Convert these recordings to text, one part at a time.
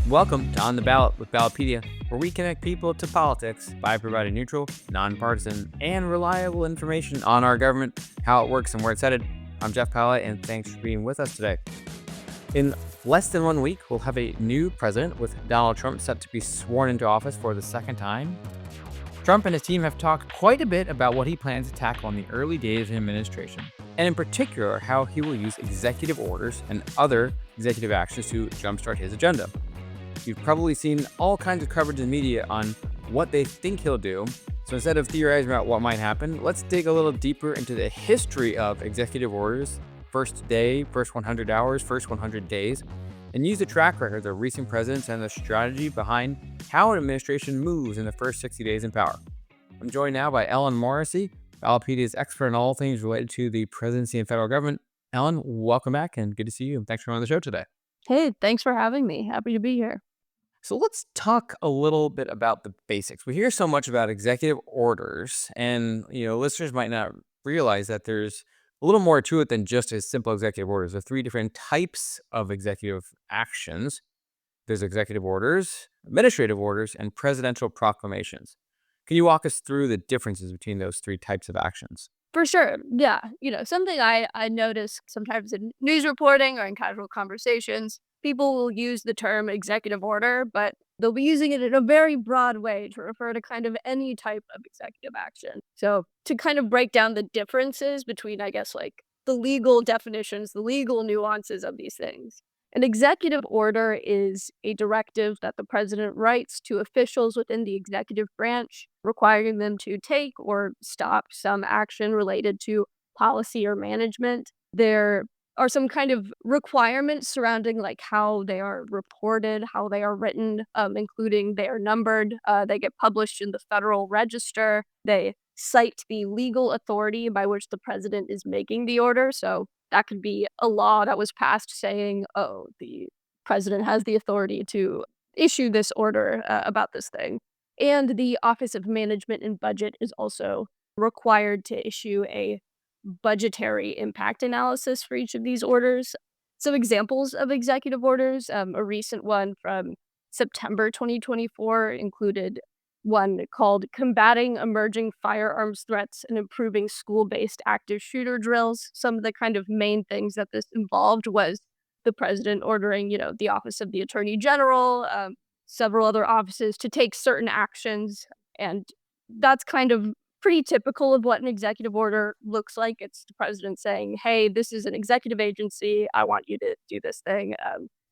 Welcome to On the Ballot with Ballotpedia, where we connect people to politics by providing neutral, nonpartisan, and reliable information on our government, how it works, and where it's headed. I'm Jeff Pallett, and thanks for being with us today. In less than 1 week, we'll have a new president, with Donald Trump set to be sworn into office for the second time. Trump and his team have talked quite a bit about what he plans to tackle in the early days of his administration, and in particular, how he will use executive orders and other executive actions to jumpstart his agenda. You've probably seen all kinds of coverage in the media on what they think he'll do. So instead of theorizing about what might happen, let's dig a little deeper into the history of executive orders, first day, first 100 hours, first 100 days, and use the track record of recent presidents and the strategy behind how an administration moves in the first 60 days in power. I'm joined now by Ellen Morrissey, Ballotpedia's expert on all things related to the presidency and federal government. Ellen, welcome back and good to see you. Thanks for coming on the show today. Hey, thanks for having me. Happy to be here. So let's talk a little bit about the basics. We hear so much about executive orders, and listeners might not realize that there's a little more to it than just as simple executive orders. There are three different types of executive actions. There's executive orders, administrative orders, and presidential proclamations. Can you walk us through the differences between those three types of actions? For sure. Yeah. Something I notice sometimes in news reporting or in casual conversations, people will use the term executive order, but they'll be using it in a very broad way to refer to kind of any type of executive action. So to kind of break down the differences between, I guess, like the legal definitions, the legal nuances of these things. An executive order is a directive that the president writes to officials within the executive branch, requiring them to take or stop some action related to policy or management. There are some kind of requirements surrounding like how they are reported, how they are written, including they are numbered, they get published in the Federal Register, they cite the legal authority by which the president is making the order. So that could be a law that was passed saying, oh, the president has the authority to issue this order about this thing. And the Office of Management and Budget is also required to issue a budgetary impact analysis for each of these orders. Some examples of executive orders, a recent one from September 2024 included one called Combating Emerging Firearms Threats and Improving School-Based Active Shooter Drills. Some of the kind of main things that this involved was the president ordering, the Office of the Attorney General, several other offices to take certain actions. And that's kind of pretty typical of what an executive order looks like. It's the president saying, hey, this is an executive agency. I want you to do this thing.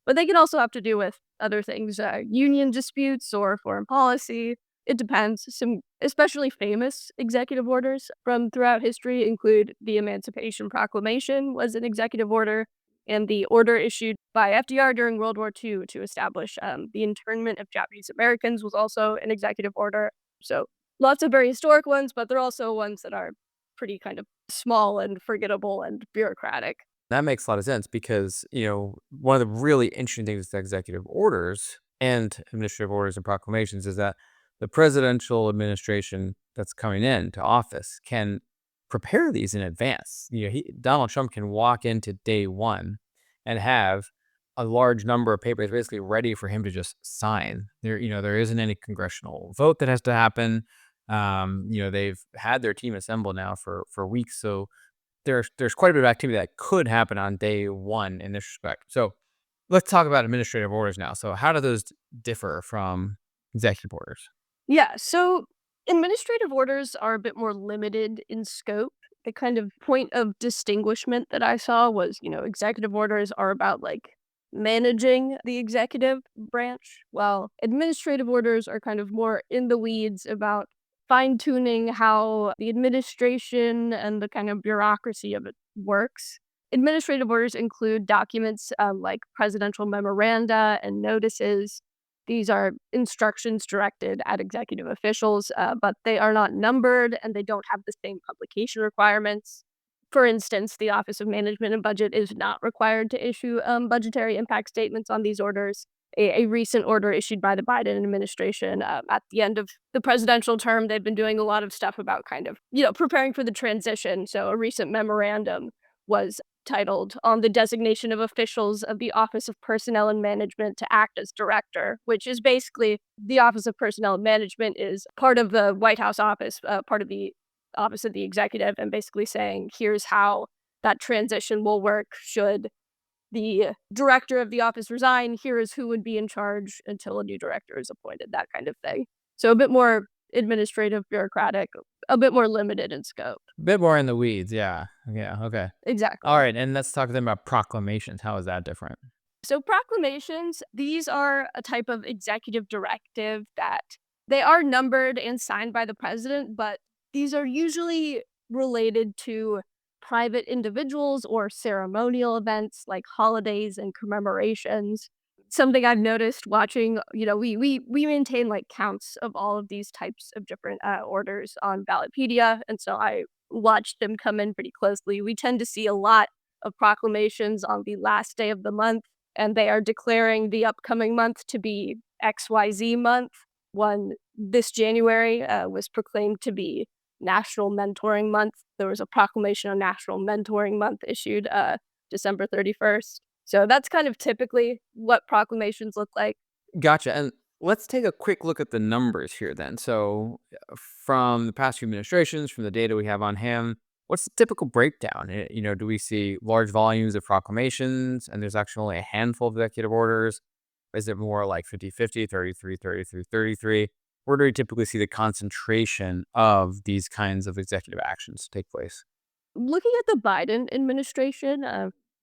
But they can also have to do with other things, union disputes or foreign policy. It depends. Some especially famous executive orders from throughout history include the Emancipation Proclamation was an executive order, and the order issued by FDR during World War II to establish the internment of Japanese Americans was also an executive order. So lots of very historic ones, but there are also ones that are pretty kind of small and forgettable and bureaucratic. That makes a lot of sense because, one of the really interesting things with executive orders and administrative orders and proclamations is that the presidential administration that's coming into office can prepare these in advance. Donald Trump can walk into day one and have a large number of papers basically ready for him to just sign. There isn't any congressional vote that has to happen. They've had their team assembled now for weeks, so there's quite a bit of activity that could happen on day one in this respect. So let's talk about administrative orders now. So how do those differ from executive orders? Yeah, so administrative orders are a bit more limited in scope. The kind of point of distinguishment that I saw was, executive orders are about like managing the executive branch, while administrative orders are kind of more in the weeds about fine tuning how the administration and the kind of bureaucracy of it works. Administrative orders include documents like presidential memoranda and notices. These are instructions directed at executive officials, but they are not numbered and they don't have the same publication requirements. For instance, the Office of Management and Budget is not required to issue budgetary impact statements on these orders. A recent order issued by the Biden administration at the end of the presidential term, they've been doing a lot of stuff about kind of, preparing for the transition. So a recent memorandum was titled "On the Designation of Officials of the Office of Personnel and Management to Act as Director," which is basically the Office of Personnel and Management is part of the White House office, part of the Office of the Executive, and basically saying, here's how that transition will work should the director of the office resign. Here is who would be in charge until a new director is appointed, that kind of thing. So a bit more administrative, bureaucratic, a bit more limited in scope. Bit more in the weeds, yeah. Yeah, okay. Exactly. All right, and let's talk then about proclamations. How is that different? So proclamations, these are a type of executive directive that they are numbered and signed by the president, but these are usually related to private individuals or ceremonial events like holidays and commemorations. Something I've noticed watching, we maintain like counts of all of these types of different orders on Ballotpedia, and so I watched them come in pretty closely. We tend to see a lot of proclamations on the last day of the month, and they are declaring the upcoming month to be XYZ month. One this January was proclaimed to be National Mentoring Month. There was a proclamation on National Mentoring Month issued December 31st. So that's kind of typically what proclamations look like. Gotcha. And let's take a quick look at the numbers here then. So, from the past few administrations, from the data we have on hand, what's the typical breakdown? Do we see large volumes of proclamations and there's actually only a handful of executive orders? Is it more like 50-50, 33-33, 33? Where do we typically see the concentration of these kinds of executive actions take place? Looking at the Biden administration,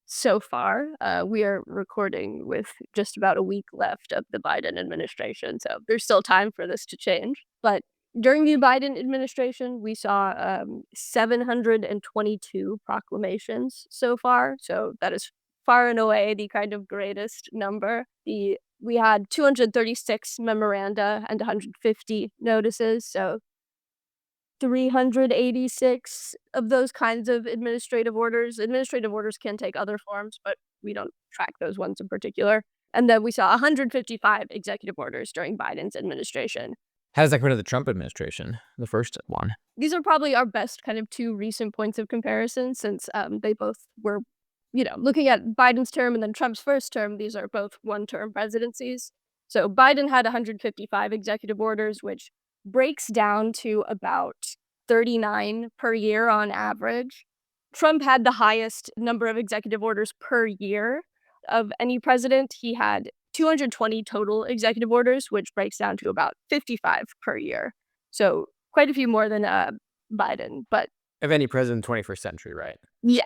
so far, we are recording with just about a week left of the Biden administration, so there's still time for this to change. But during the Biden administration, we saw 722 proclamations so far, so that is far and away the kind of greatest number. We had 236 memoranda and 150 notices, so 386 of those kinds of administrative orders. Administrative orders can take other forms, but we don't track those ones in particular. And then we saw 155 executive orders during Biden's administration. How does that compare to the Trump administration, the first one? These are probably our best kind of two recent points of comparison since they both were, looking at Biden's term and then Trump's first term, these are both one-term presidencies. So Biden had 155 executive orders, which breaks down to about 39 per year on average. Trump had the highest number of executive orders per year of any president. He had 220 total executive orders, which breaks down to about 55 per year. So quite a few more than Biden, but Of any president in the 21st century, right? yeah.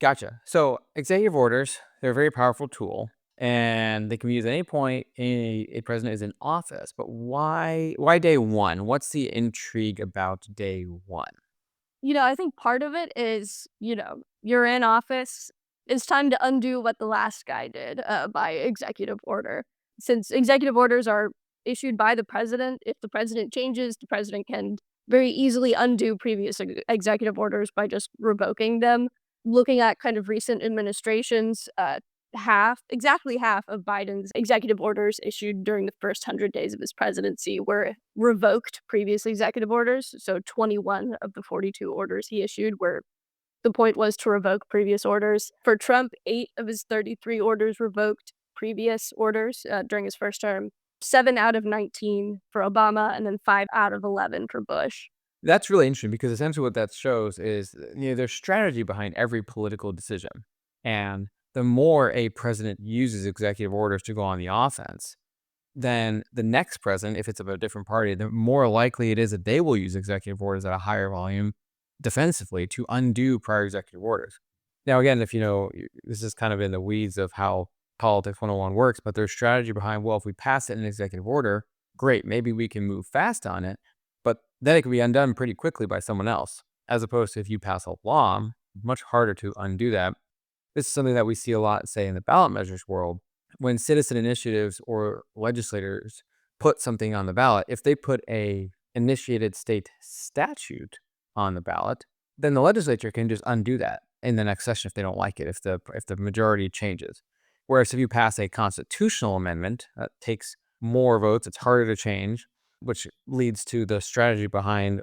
Gotcha. So executive orders, they're a very powerful tool and they can be used at any point a president is in office. But why day one? What's the intrigue about day one? I think part of it is, you're in office. It's time to undo what the last guy did by executive order. Since executive orders are issued by the president, if the president changes, the president can very easily undo previous executive orders by just revoking them. Looking at kind of recent administrations, exactly half of Biden's executive orders issued during the first 100 days of his presidency were revoked previous executive orders. So 21 of the 42 orders he issued were the point was to revoke previous orders. For Trump, 8 of his 33 orders revoked previous orders during his first term. 7 out of 19 for Obama, and then 5 out of 11 for Bush. That's really interesting because essentially what that shows is, there's strategy behind every political decision. And the more a president uses executive orders to go on the offense, then the next president, if it's of a different party, the more likely it is that they will use executive orders at a higher volume defensively to undo prior executive orders. Now, again, if this is kind of in the weeds of how politics 101 works, but there's strategy behind, well, if we pass it in an executive order, great, maybe we can move fast on it, but then it can be undone pretty quickly by someone else, as opposed to if you pass a law, much harder to undo that. This is something that we see a lot, say, in the ballot measures world. When citizen initiatives or legislators put something on the ballot, if they put a initiated state statute on the ballot, then the legislature can just undo that in the next session if they don't like it, if the majority changes. Whereas if you pass a constitutional amendment that takes more votes, it's harder to change, which leads to the strategy behind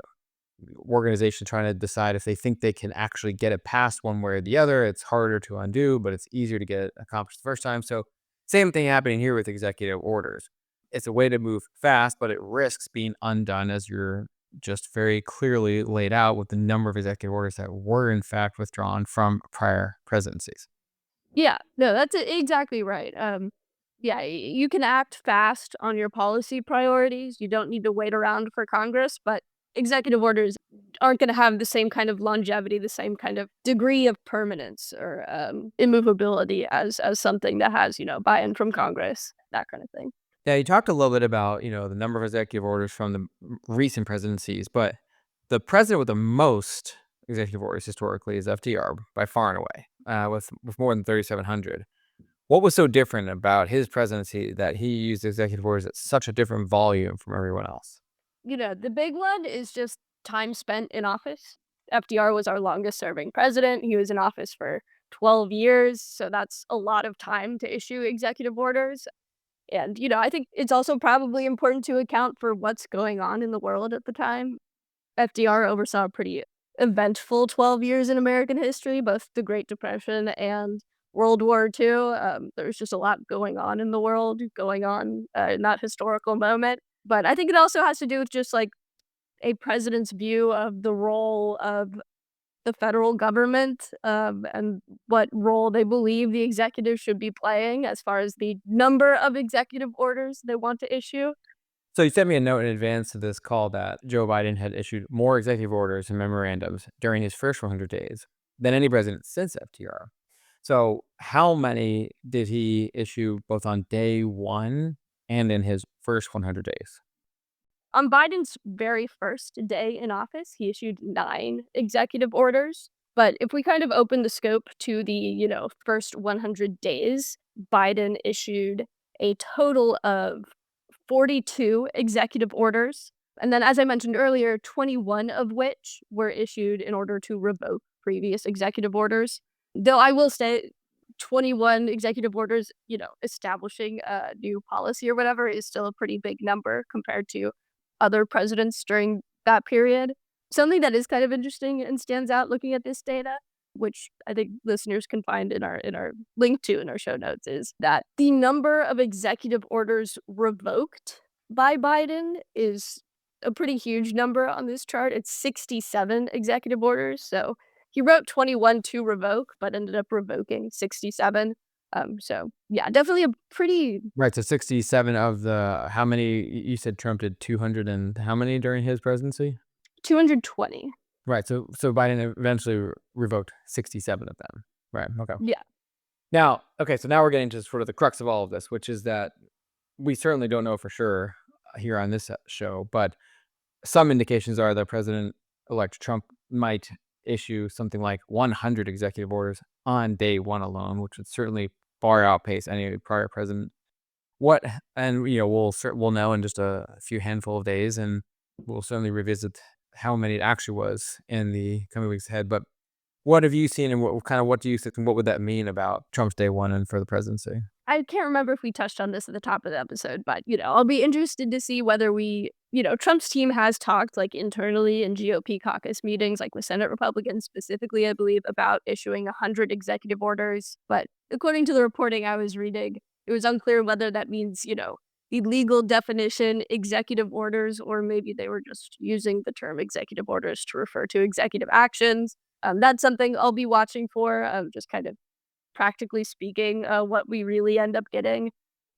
organization trying to decide if they think they can actually get it passed one way or the other. It's harder to undo, but it's easier to get it accomplished the first time. So same thing happening here with executive orders. It's a way to move fast, but it risks being undone, as you're just very clearly laid out with the number of executive orders that were in fact withdrawn from prior presidencies. Yeah, no, that's exactly right. Yeah, you can act fast on your policy priorities. You don't need to wait around for Congress, but executive orders aren't going to have the same kind of longevity, the same kind of degree of permanence or immovability as something that has buy-in from Congress, that kind of thing. Yeah, you talked a little bit about, the number of executive orders from the recent presidencies, but the president with the most executive orders historically is FDR by far and away, with more than 3,700. What was so different about his presidency that he used executive orders at such a different volume from everyone else? The big one is just time spent in office. FDR was our longest serving president. He was in office for 12 years, so that's a lot of time to issue executive orders. And, I think it's also probably important to account for what's going on in the world at the time. FDR oversaw a pretty eventful 12 years in American history, both the Great Depression and World War II. There's just a lot going on in the world, going on in that historical moment. But I think it also has to do with just like a president's view of the role of the federal government, and what role they believe the executive should be playing as far as the number of executive orders they want to issue. So you sent me a note in advance of this call that Joe Biden had issued more executive orders and memorandums during his first 100 days than any president since FDR. So how many did he issue both on day one and in his first 100 days? On Biden's very first day in office, he issued 9 executive orders. But if we kind of open the scope to the, first 100 days, Biden issued a total of 42 executive orders. And then, as I mentioned earlier, 21 of which were issued in order to revoke previous executive orders. Though I will say 21 executive orders, establishing a new policy or whatever is still a pretty big number compared to other presidents during that period. Something that is kind of interesting and stands out looking at this data, which I think listeners can find in our link to in our show notes, is that the number of executive orders revoked by Biden is a pretty huge number on this chart. It's 67 executive orders. So he wrote 21 to revoke, but ended up revoking 67. So yeah, definitely a pretty Right, so 67 of the how many you said Trump did 200 and how many during his presidency? 220. Right, so Biden eventually revoked 67 of them. Right, okay. Yeah. Now, okay, so now we're getting to sort of the crux of all of this, which is that we certainly don't know for sure here on this show, but some indications are that President-elect Trump might issue something like 100 executive orders on day one alone, which would certainly far outpace any prior president. What and we'll know in just a few handful of days, and we'll certainly revisit how many it actually was in the coming weeks ahead. But what have you seen, and what do you think, and what would that mean about Trump's day one and for the presidency? I can't remember if we touched on this at the top of the episode, but, I'll be interested to see whether Trump's team has talked like internally in GOP caucus meetings, like with Senate Republicans specifically, I believe, about issuing 100 executive orders. But according to the reporting I was reading, it was unclear whether that means, the legal definition executive orders, or maybe they were just using the term executive orders to refer to executive actions. That's something I'll be watching for, just kind of practically speaking, what we really end up getting.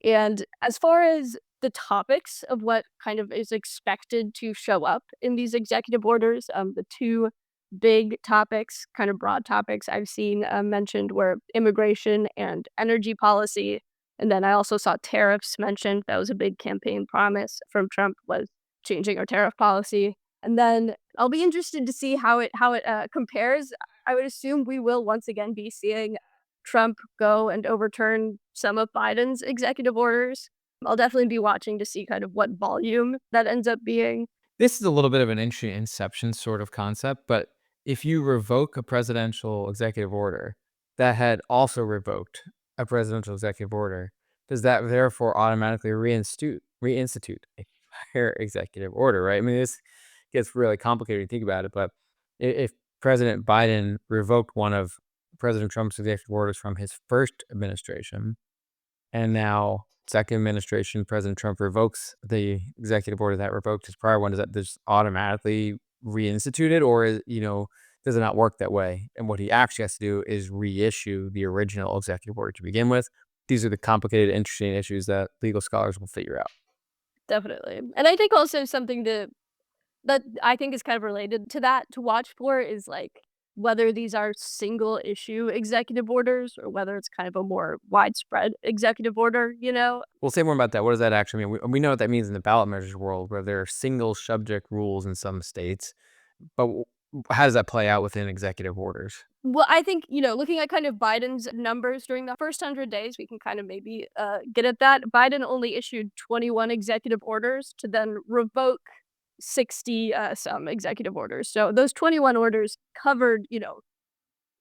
And as far as the topics of what kind of is expected to show up in these executive orders, the two big topics, kind of broad topics I've seen mentioned were immigration and energy policy. And then I also saw tariffs mentioned. That was a big campaign promise from Trump, was changing our tariff policy. And then I'll be interested to see how it compares. I would assume we will once again be seeing Trump go and overturn some of Biden's executive orders. I'll definitely be watching to see kind of what volume that ends up being. This is a little bit of an interesting inception sort of concept, but if you revoke a presidential executive order that had also revoked a presidential executive order, does that therefore automatically reinstitute a prior executive order, right? I mean, this gets really complicated when you think about it. But if President Biden revoked one of President Trump's executive orders from his first administration, and now second administration, President Trump revokes the executive order that revoked his prior one, does that just automatically reinstitute it, or does it not work that way? And what he actually has to do is reissue the original executive order to begin with. These are the complicated, interesting issues that legal scholars will figure out. Definitely. And I think also something that I think is kind of related to that to watch for is, like, whether these are single issue executive orders or whether it's kind of a more widespread executive order, you know? We'll say more about that. What does that actually mean? We know what that means in the ballot measures world, where there are single subject rules in some states, but how does that play out within executive orders? Well, I think, looking at kind of Biden's numbers during the first 100 days, we can kind of maybe get at that. Biden only issued 21 executive orders to then revoke 60 some executive orders. So those 21 orders covered,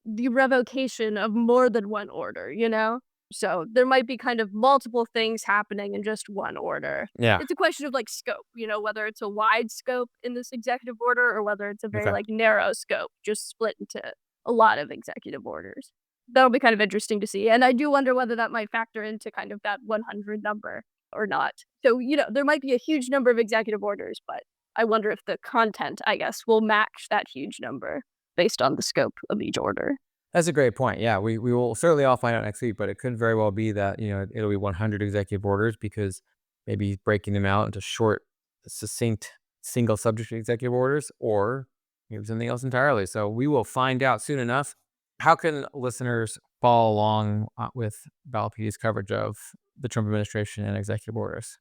the revocation of more than one order, you know? So there might be kind of multiple things happening in just one order. Yeah. It's a question of like scope, whether it's a wide scope in this executive order or whether it's a very Okay. like narrow scope, just split into a lot of executive orders. That'll be kind of interesting to see. And I do wonder whether that might factor into kind of that 100 number or not. So, there might be a huge number of executive orders, but I wonder if the content, I guess, will match that huge number based on the scope of each order. That's a great point. Yeah, we will certainly all find out next week, but it could very well be that, it'll be 100 executive orders because maybe he's breaking them out into short, succinct, single subject executive orders, or maybe something else entirely. So we will find out soon enough. How can listeners follow along with Ballotpedia's coverage of the Trump administration and executive orders?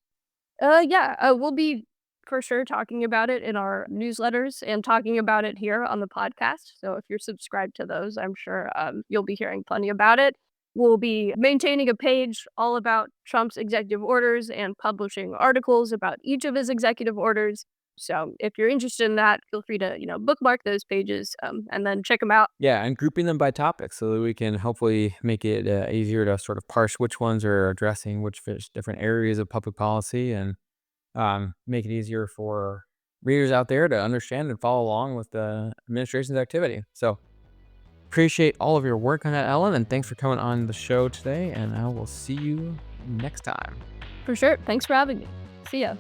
Yeah, we'll be for sure talking about it in our newsletters and talking about it here on the podcast. So if you're subscribed to those, I'm sure you'll be hearing plenty about it. We'll be maintaining a page all about Trump's executive orders and publishing articles about each of his executive orders. So if you're interested in that, feel free to, bookmark those pages and then check them out. Yeah, and grouping them by topic so that we can hopefully make it easier to sort of parse which ones are addressing which different areas of public policy, and make it easier for readers out there to understand and follow along with the administration's activity. So appreciate all of your work on that, Ellen, and thanks for coming on the show today, and I will see you next time. For sure. Thanks for having me. See ya.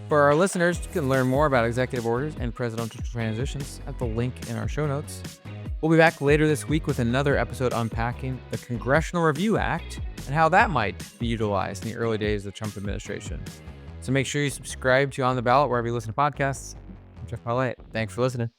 For our listeners, you can learn more about executive orders and presidential transitions at the link in our show notes. We'll be back later this week with another episode unpacking the Congressional Review Act and how that might be utilized in the early days of the Trump administration. So make sure you subscribe to On the Ballot wherever you listen to podcasts. I'm Jeff Paulette. Thanks for listening.